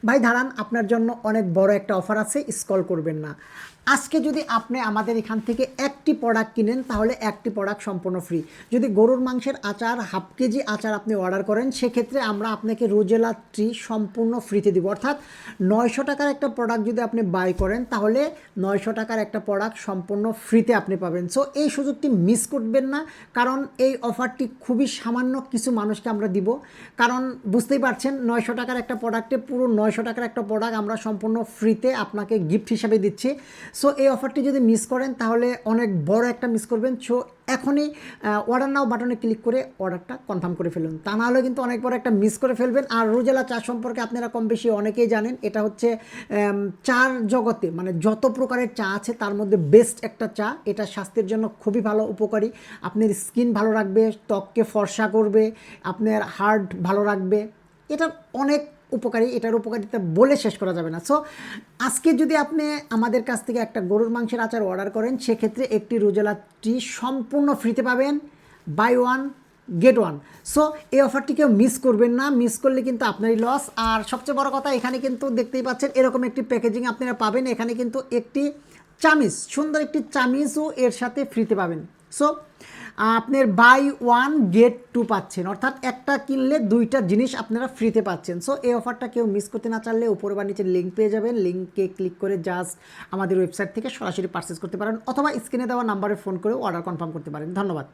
ভাই দাঁড়ান, আপনার জন্য অনেক বড় একটা অফার আছে, স্ক্রল করবেন না। আজকে যদি আপনি আমাদের এখান থেকে একটি প্রোডাক্ট কিনেন তাহলে একটি প্রোডাক্ট সম্পূর্ণ ফ্রি। যদি গরুর মাংসের আচার, হাফ কেজি আচার আপনি অর্ডার করেন, সেক্ষেত্রে আমরা আপনাকে রোজেলা ট্রি সম্পূর্ণ ফ্রিতে দিব। অর্থাৎ 900 টাকার একটা প্রোডাক্ট যদি আপনি বাই করেন তাহলে 900 টাকার একটা প্রোডাক্ট সম্পূর্ণ ফ্রিতে আপনি পাবেন। সো এই সুযোগটি মিস করবেন না, কারণ এই অফারটি খুবই সামান্য কিছু মানুষকে আমরা দিব। কারণ বুঝতেই পারছেন, 900 টাকার একটা প্রোডাক্টে পুরো 900 টাকার একটা প্রোডাক্ট আমরা সম্পূর্ণ ফ্রিতে আপনাকে গিফট হিসাবে দিচ্ছি। সো এই অফারটি যদি মিস করেন তাহলে অনেক বড় একটা মিস করবেন। সো এখনই অর্ডার নাও বাটনে ক্লিক করে অর্ডারটা কনফার্ম করে ফেলুন, তা নাহলে কিন্তু অনেক বড় একটা মিস করে ফেলবেন। আর রোজেলা চা সম্পর্কে আপনারা কম বেশি অনেকেই জানেন, এটা হচ্ছে চার জগতে মানে যত প্রকারের চা আছে তার মধ্যে বেস্ট একটা চা। এটা স্বাস্থ্যের জন্য খুবই ভালো, উপকারী। আপনার স্কিন ভালো রাখবে, ত্বককে ফর্সা করবে, আপনার হার্ট ভালো রাখবে। এটা অনেক উপকারী, এটার উপকারিতা বলে শেষ করা যাবে না। সো আজকে যদি আপনি আমাদের কাছ থেকে একটা গরুর মাংসের আচার অর্ডার করেন, সেক্ষেত্রে একটি রোজেলা টি সম্পূর্ণ ফ্রিতে পাবেন, buy one get one. So এই অফারটি কেউ মিস করবেন না, মিস করলে কিন্তু আপনারই লস। আর সবচেয়ে বড় কথা, এখানে কিন্তু দেখতেই পাচ্ছেন এরকম একটি প্যাকেজিং আপনারা পাবেন। এখানে কিন্তু একটি চামিচ, সুন্দর একটি চামিচও এর সাথে ফ্রিতে পাবেন। সো আপনার বাই ওয়ান গেট টু পাচ্ছেন, অর্থাৎ একটা কিনলে দুইটা জিনিস আপনারা ফ্রিতে পাচ্ছেন। সো এই অফারটা কেউ মিস করতে না চাইলে উপরে বা নিচে লিঙ্ক পেয়ে যাবেন, লিঙ্কে ক্লিক করে জাস্ট আমাদের ওয়েবসাইট থেকে সরাসরি পারচেস করতে পারেন, অথবা স্ক্রিনে দেওয়া নাম্বারে ফোন করে অর্ডার কনফার্ম করতে পারেন। ধন্যবাদ।